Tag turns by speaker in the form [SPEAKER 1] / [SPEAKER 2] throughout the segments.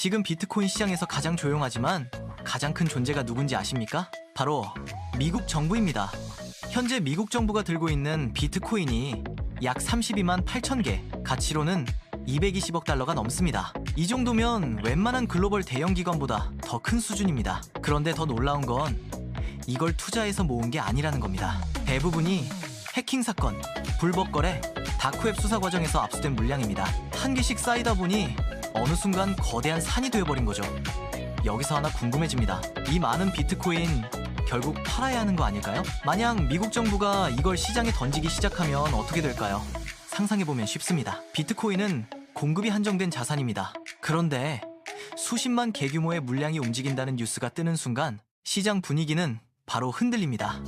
[SPEAKER 1] 지금 비트코인 시장에서 가장 조용하지만 가장 큰 존재가 누군지 아십니까? 바로 미국 정부입니다. 현재 미국 정부가 들고 있는 비트코인이 약 32만 8천 개, 가치로는 220억 달러가 넘습니다. 이 정도면 웬만한 글로벌 대형 기관보다 더 큰 수준입니다. 그런데 더 놀라운 건 이걸 투자해서 모은 게 아니라는 겁니다. 대부분이 해킹 사건, 불법 거래, 다크웹 수사 과정에서 압수된 물량입니다. 한 개씩 쌓이다 보니 어느 순간 거대한 산이 되어버린 거죠. 여기서 하나 궁금해집니다. 이 많은 비트코인 결국 팔아야 하는 거 아닐까요? 만약 미국 정부가 이걸 시장에 던지기 시작하면 어떻게 될까요? 상상해보면 쉽습니다. 비트코인은 공급이 한정된 자산입니다. 그런데 수십만 개 규모의 물량이 움직인다는 뉴스가 뜨는 순간 시장 분위기는 바로 흔들립니다.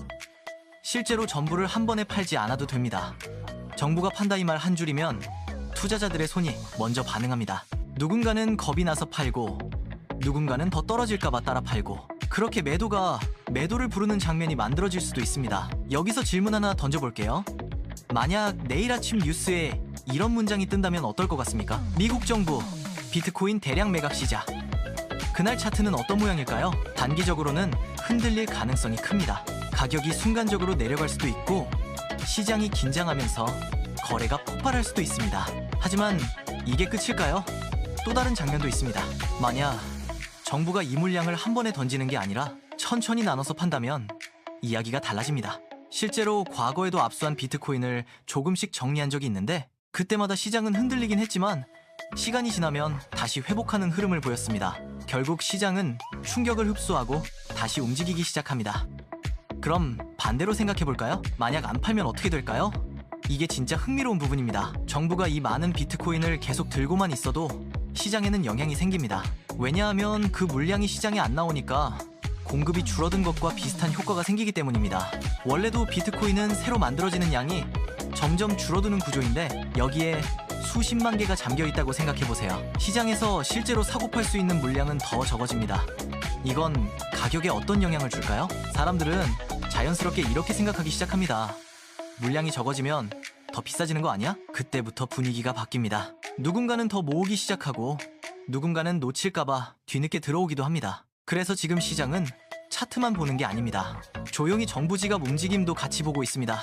[SPEAKER 1] 실제로 전부를 한 번에 팔지 않아도 됩니다. 정부가 판다 이 말 한 줄이면 투자자들의 손이 먼저 반응합니다. 누군가는 겁이 나서 팔고 누군가는 더 떨어질까봐 따라 팔고, 그렇게 매도를 부르는 장면이 만들어질 수도 있습니다. 여기서 질문 하나 던져볼게요. 만약 내일 아침 뉴스에 이런 문장이 뜬다면 어떨 것 같습니까? 미국 정부 비트코인 대량 매각 시작. 그날 차트는 어떤 모양일까요? 단기적으로는 흔들릴 가능성이 큽니다. 가격이 순간적으로 내려갈 수도 있고 시장이 긴장하면서 거래가 폭발할 수도 있습니다. 하지만 이게 끝일까요? 또 다른 장면도 있습니다. 만약 정부가 이 물량을 한 번에 던지는 게 아니라 천천히 나눠서 판다면 이야기가 달라집니다. 실제로 과거에도 압수한 비트코인을 조금씩 정리한 적이 있는데 그때마다 시장은 흔들리긴 했지만 시간이 지나면 다시 회복하는 흐름을 보였습니다. 결국 시장은 충격을 흡수하고 다시 움직이기 시작합니다. 그럼 반대로 생각해볼까요? 만약 안 팔면 어떻게 될까요? 이게 진짜 흥미로운 부분입니다. 정부가 이 많은 비트코인을 계속 들고만 있어도 시장에는 영향이 생깁니다. 왜냐하면 그 물량이 시장에 안 나오니까 공급이 줄어든 것과 비슷한 효과가 생기기 때문입니다. 원래도 비트코인은 새로 만들어지는 양이 점점 줄어드는 구조인데 여기에 수십만 개가 잠겨있다고 생각해보세요. 시장에서 실제로 사고 팔 수 있는 물량은 더 적어집니다. 이건 가격에 어떤 영향을 줄까요? 사람들은 자연스럽게 이렇게 생각하기 시작합니다. 물량이 적어지면 더 비싸지는 거 아니야? 그때부터 분위기가 바뀝니다. 누군가는 더 모으기 시작하고 누군가는 놓칠까봐 뒤늦게 들어오기도 합니다. 그래서 지금 시장은 차트만 보는 게 아닙니다. 조용히 정부 지갑 움직임도 같이 보고 있습니다.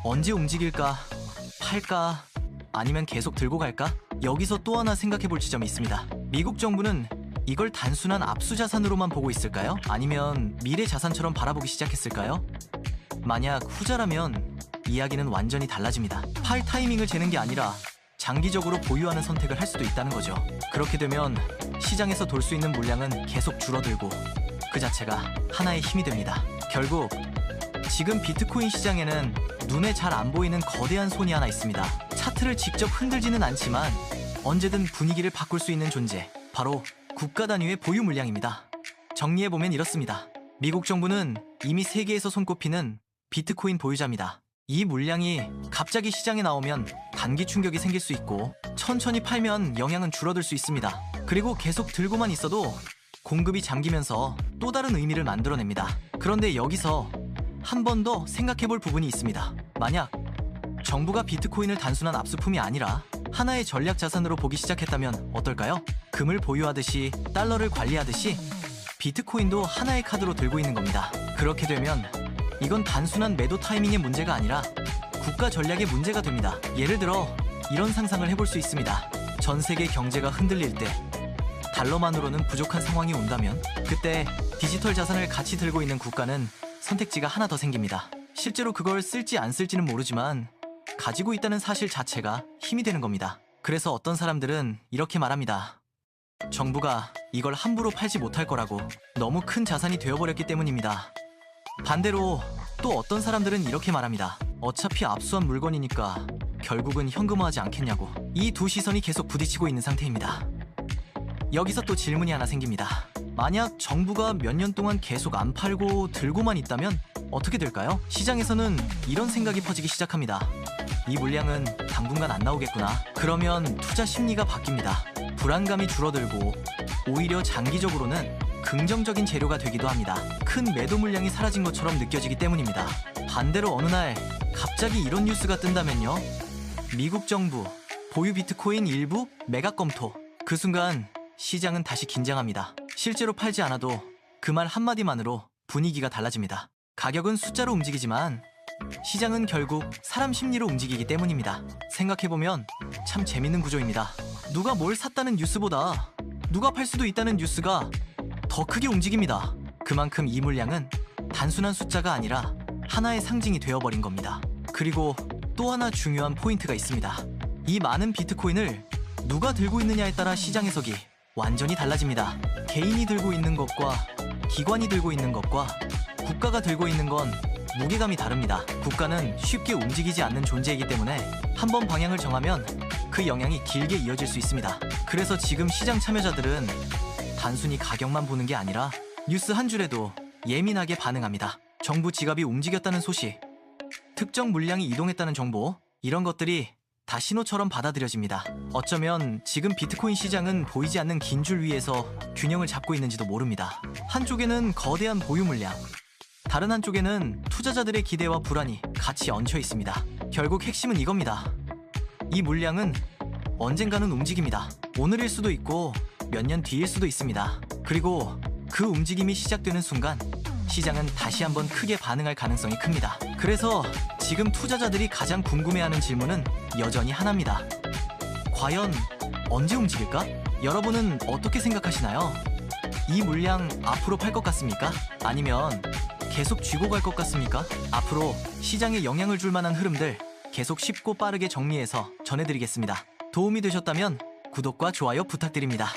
[SPEAKER 1] 언제 움직일까? 팔까? 아니면 계속 들고 갈까? 여기서 또 하나 생각해 볼 지점이 있습니다. 미국 정부는 이걸 단순한 압수 자산으로만 보고 있을까요? 아니면 미래 자산처럼 바라보기 시작했을까요? 만약 후자라면 이야기는 완전히 달라집니다. 팔 타이밍을 재는 게 아니라 장기적으로 보유하는 선택을 할 수도 있다는 거죠. 그렇게 되면 시장에서 돌 수 있는 물량은 계속 줄어들고 그 자체가 하나의 힘이 됩니다. 결국 지금 비트코인 시장에는 눈에 잘 안 보이는 거대한 손이 하나 있습니다. 차트를 직접 흔들지는 않지만 언제든 분위기를 바꿀 수 있는 존재, 바로 국가 단위의 보유 물량입니다. 정리해보면 이렇습니다. 미국 정부는 이미 세계에서 손꼽히는 비트코인 보유자입니다. 이 물량이 갑자기 시장에 나오면 단기 충격이 생길 수 있고 천천히 팔면 영향은 줄어들 수 있습니다. 그리고 계속 들고만 있어도 공급이 잠기면서 또 다른 의미를 만들어냅니다. 그런데 여기서 한 번 더 생각해볼 부분이 있습니다. 만약 정부가 비트코인을 단순한 압수품이 아니라 하나의 전략 자산으로 보기 시작했다면 어떨까요? 금을 보유하듯이 달러를 관리하듯이 비트코인도 하나의 카드로 들고 있는 겁니다. 그렇게 되면 이건 단순한 매도 타이밍의 문제가 아니라 국가 전략의 문제가 됩니다. 예를 들어 이런 상상을 해볼 수 있습니다. 전 세계 경제가 흔들릴 때 달러만으로는 부족한 상황이 온다면 그때 디지털 자산을 같이 들고 있는 국가는 선택지가 하나 더 생깁니다. 실제로 그걸 쓸지 안 쓸지는 모르지만 가지고 있다는 사실 자체가 힘이 되는 겁니다. 그래서 어떤 사람들은 이렇게 말합니다. 정부가 이걸 함부로 팔지 못할 거라고, 너무 큰 자산이 되어버렸기 때문입니다. 반대로 또 어떤 사람들은 이렇게 말합니다. 어차피 압수한 물건이니까 결국은 현금화하지 않겠냐고. 이 두 시선이 계속 부딪히고 있는 상태입니다. 여기서 또 질문이 하나 생깁니다. 만약 정부가 몇 년 동안 계속 안 팔고 들고만 있다면 어떻게 될까요? 시장에서는 이런 생각이 퍼지기 시작합니다. 이 물량은 당분간 안 나오겠구나. 그러면 투자 심리가 바뀝니다. 불안감이 줄어들고 오히려 장기적으로는 긍정적인 재료가 되기도 합니다. 큰 매도 물량이 사라진 것처럼 느껴지기 때문입니다. 반대로 어느 날 갑자기 이런 뉴스가 뜬다면요. 미국 정부 보유 비트코인 일부 매각 검토. 그 순간 시장은 다시 긴장합니다. 실제로 팔지 않아도 그 말 한마디만으로 분위기가 달라집니다. 가격은 숫자로 움직이지만 시장은 결국 사람 심리로 움직이기 때문입니다. 생각해보면 참 재밌는 구조입니다. 누가 뭘 샀다는 뉴스보다 누가 팔 수도 있다는 뉴스가 더 크게 움직입니다. 그만큼 이 물량은 단순한 숫자가 아니라 하나의 상징이 되어버린 겁니다. 그리고 또 하나 중요한 포인트가 있습니다. 이 많은 비트코인을 누가 들고 있느냐에 따라 시장 해석이 완전히 달라집니다. 개인이 들고 있는 것과 기관이 들고 있는 것과 국가가 들고 있는 건 무게감이 다릅니다. 국가는 쉽게 움직이지 않는 존재이기 때문에 한번 방향을 정하면 그 영향이 길게 이어질 수 있습니다. 그래서 지금 시장 참여자들은 단순히 가격만 보는 게 아니라 뉴스 한 줄에도 예민하게 반응합니다. 정부 지갑이 움직였다는 소식, 특정 물량이 이동했다는 정보, 이런 것들이 다 신호처럼 받아들여집니다. 어쩌면 지금 비트코인 시장은 보이지 않는 긴 줄 위에서 균형을 잡고 있는지도 모릅니다. 한쪽에는 거대한 보유 물량, 다른 한쪽에는 투자자들의 기대와 불안이 같이 얹혀 있습니다. 결국 핵심은 이겁니다. 이 물량은 언젠가는 움직입니다. 오늘일 수도 있고 몇 년 뒤일 수도 있습니다. 그리고 그 움직임이 시작되는 순간 시장은 다시 한번 크게 반응할 가능성이 큽니다. 그래서 지금 투자자들이 가장 궁금해하는 질문은 여전히 하나입니다. 과연 언제 움직일까? 여러분은 어떻게 생각하시나요? 이 물량 앞으로 팔 것 같습니까? 아니면 계속 쥐고 갈 것 같습니까? 앞으로 시장에 영향을 줄 만한 흐름들 계속 쉽고 빠르게 정리해서 전해드리겠습니다. 도움이 되셨다면 구독과 좋아요 부탁드립니다.